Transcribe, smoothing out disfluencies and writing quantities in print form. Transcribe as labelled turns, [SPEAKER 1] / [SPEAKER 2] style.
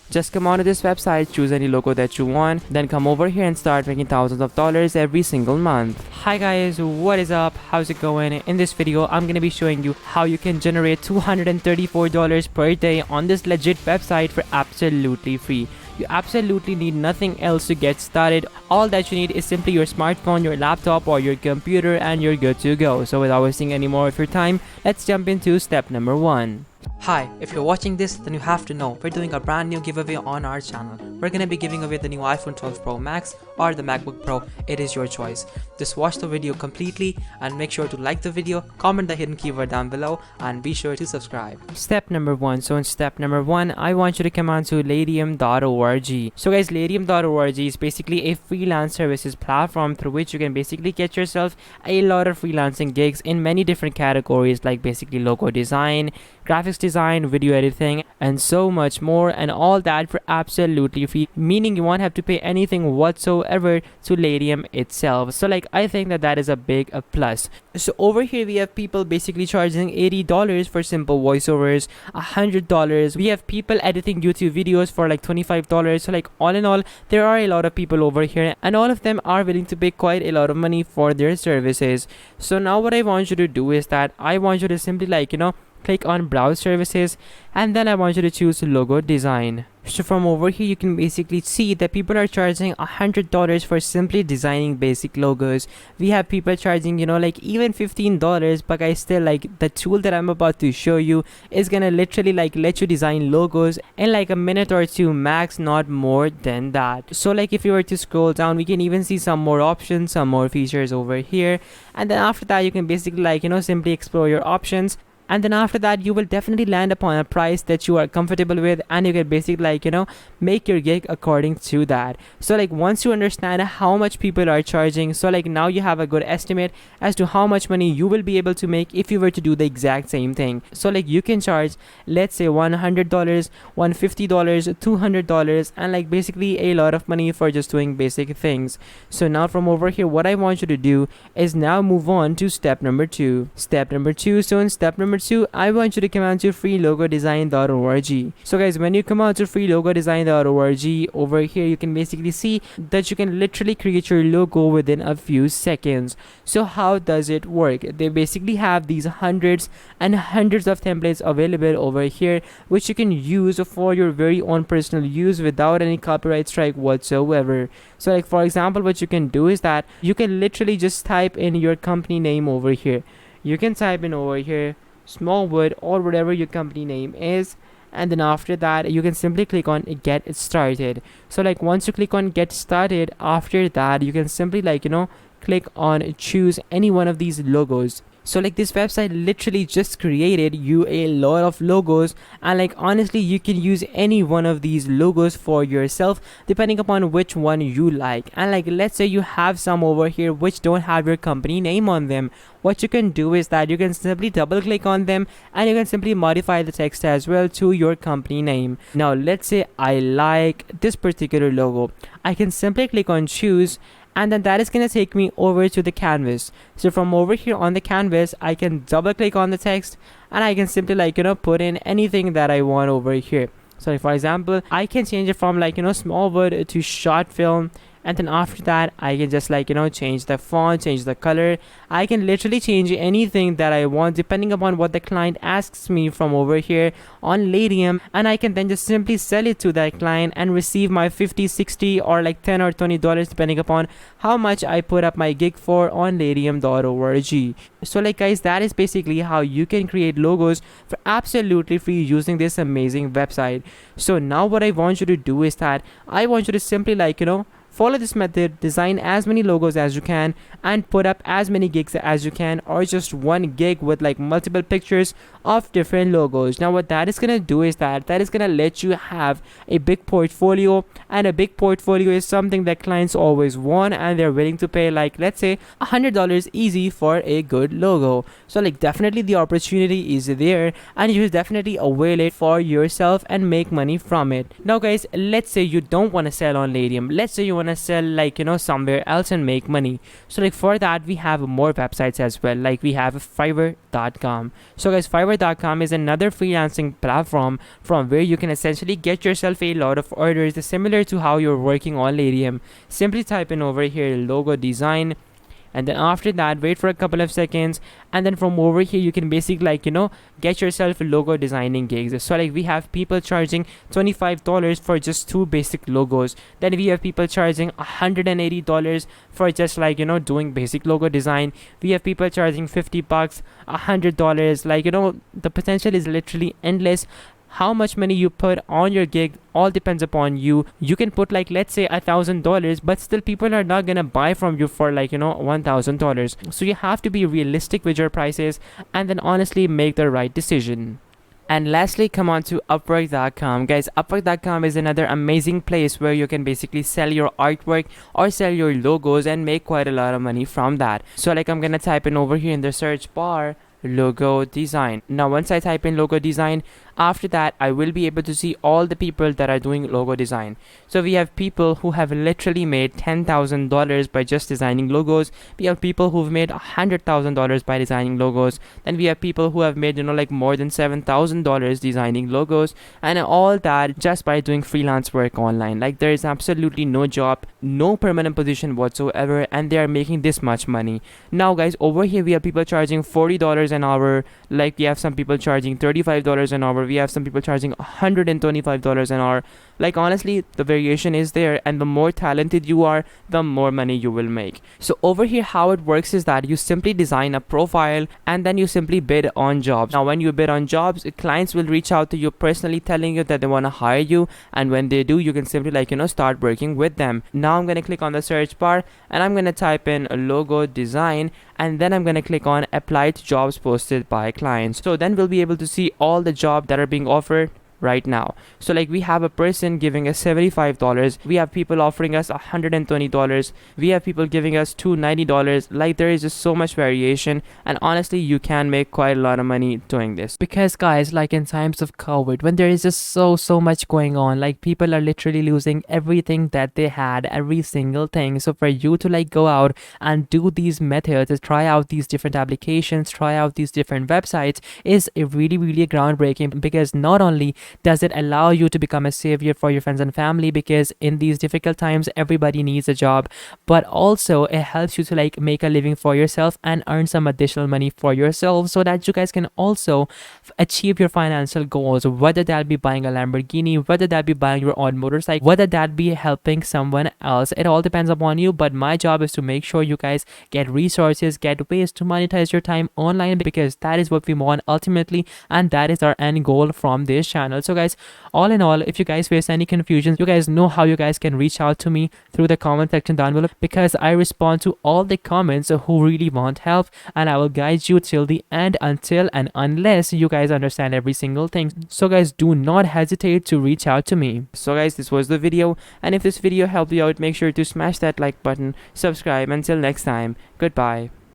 [SPEAKER 1] Just come onto this website, choose any logo that you want, then come over here and start making thousands of dollars every single month. Hi guys, what is up? How's it going? In this video, I'm gonna be showing you how you can generate $234 per day on this legit website for absolutely free. You absolutely need nothing else to get started. All that you need is simply your smartphone, your laptop, or your computer, and you're good to go. So without wasting any more of your time, let's jump into step number 1. Hi, if you're watching this, then you have to know we're doing a brand new giveaway on our channel. We're gonna be giving away the new iPhone 12 Pro Max or the MacBook Pro. It is your choice. Just watch the video completely and make sure to like the video, comment the hidden keyword down below, and be sure to subscribe. Step number 1. So in step number 1, I want you to come on to Ladium.org. So guys, Ladium.org is basically a freelance services platform through which you can basically get yourself a lot of freelancing gigs in many different categories, like basically logo design, graphics design, video editing, and so much more, and all that for absolutely free, meaning you won't have to pay anything whatsoever to Ladium itself. So like, I think that is a big plus. So over here we have people basically charging $80 for simple voiceovers, $100. We have people editing YouTube videos for like $25. So like, all in all, there are a lot of people over here, and all of them are willing to pay quite a lot of money for their services. So now what I want you to do is that I want you to simply click on browse services, and then I want you to choose logo design. So from over here you can basically see that people are charging $100 for simply designing basic logos. We have people charging like even $15, but I still like the tool that I'm about to show you is gonna literally let you design logos in like a minute or two max, not more than that. So like, if you were to scroll down, we can even see some more options, some more features over here, and then after that you can basically simply explore your options. And then after that, you will definitely land upon a price that you are comfortable with, and you can basically make your gig according to that. So like, once you understand how much people are charging, so like now you have a good estimate as to how much money you will be able to make if you were to do the exact same thing. So like, you can charge, let's say $100, $150, $200, and like basically a lot of money for just doing basic things. So now from over here, what I want you to do is now move on to step number 2. Step number 2. So in step number 2, I want you to come on to freelogodesign.org. So guys, when you come on to freelogodesign.org, over here you can basically see that you can literally create your logo within a few seconds. So how does it work? They basically have these hundreds and hundreds of templates available over here, which you can use for your very own personal use without any copyright strike whatsoever. So like, for example, what you can do is that you can literally just type in your company name over here. You can type in over here Smallwood or whatever your company name is, and then after that you can simply click on get started. So like, once you click on get started, after that you can simply click on choose any one of these logos. So like, this website literally just created you a lot of logos, and like, honestly, you can use any one of these logos for yourself depending upon which one you like. And like, let's say you have some over here which don't have your company name on them. What you can do is that you can simply double click on them, and you can simply modify the text as well to your company name. Now let's say I like this particular logo. I can simply click on choose, and then that is going to take me over to the canvas. So from over here on the canvas, I can double click on the text, and I can simply put in anything that I want over here. So like, for example, I can change it from Smallwood to short film, and then after that I can just change the font, change the color. I can literally change anything that I want depending upon what the client asks me from over here on Ladium, and I can then just simply sell it to that client and receive my $50, $60, or like $10 or $20 depending upon how much I put up my gig for on Ladium.org. So like, guys, that is basically how you can create logos for absolutely free using this amazing website. So now what I want you to do is that I want you to simply follow this method, design as many logos as you can, and put up as many gigs as you can, or just one gig with multiple pictures of different logos. Now what that is gonna do is that is gonna let you have a big portfolio, and a big portfolio is something that clients always want, and they're willing to pay let's say $100 easy for a good logo. So definitely the opportunity is there, and you should definitely avail it for yourself and make money from it. Now guys, let's say you don't want to sell on Ladium. Let's say you want want to sell like somewhere else and make money. So like for that we have more websites as well. Like we have Fiverr.com. So guys, Fiverr.com is another freelancing platform from where you can essentially get yourself a lot of orders similar to how you're working on Ladium. Simply type in over here logo design, and then after that wait for a couple of seconds, and then from over here you can basically get yourself logo designing gigs. So like we have people charging $25 for just 2 basic logos. Then we have people charging $180 for just doing basic logo design. We have people charging $50, $100. The potential is literally endless. How much money you put on your gig all depends upon you. You can put let's say $1,000, but still people are not gonna buy from you for $1,000. So you have to be realistic with your prices and then honestly make the right decision. And lastly, come on to Upwork.com. Guys, Upwork.com is another amazing place where you can basically sell your artwork or sell your logos and make quite a lot of money from that. So I'm gonna type in over here in the search bar logo design. Now once I type in logo design, after that I will be able to see all the people that are doing logo design. So we have people who have literally made $10,000 by just designing logos. We have people who've made $100,000 by designing logos. Then we have people who have made more than $7,000 designing logos, and all that just by doing freelance work online. There is absolutely no job, no permanent position whatsoever, and they are making this much money. Now guys, over here we have people charging $40 an hour. We have some people charging $35 an hour. We have some people charging $125 an hour. Honestly, the variation is there, and the more talented you are, the more money you will make. So over here how it works is that you simply design a profile and then you simply bid on jobs. Now when you bid on jobs, clients will reach out to you personally telling you that they want to hire you, and when they do, you can simply start working with them. Now I'm going to click on the search bar and I'm going to type in logo design, and then I'm going to click on apply to jobs posted by clients. So then we'll be able to see all the jobs that are being offered right now. So we have a person giving us $75, we have people offering us $120, we have people giving us $290. There is just so much variation, and honestly you can make quite a lot of money doing this. Because guys, in times of COVID, when there is just so much going on, people are literally losing everything that they had, every single thing. So for you to go out and do these methods, try out these different applications, try out these different websites is really groundbreaking, because not only does it allow you to become a savior for your friends and family, because in these difficult times everybody needs a job, but also it helps you to make a living for yourself and earn some additional money for yourself, so that you guys can also achieve your financial goals, whether that be buying a Lamborghini, whether that be buying your own motorcycle, whether that be helping someone else. It all depends upon you, but my job is to make sure you guys get resources, get ways to monetize your time online, because that is what we want ultimately, and that is our end goal from this channel. So guys, all in all, if you guys face any confusion, you guys know how you guys can reach out to me through the comment section down below, because I respond to all the comments who really want help, and I will guide you till the end, until and unless you guys understand every single thing. So guys, do not hesitate to reach out to me. So guys, this was the video, and if this video helped you out, make sure to smash that like button, subscribe. Until next time, goodbye.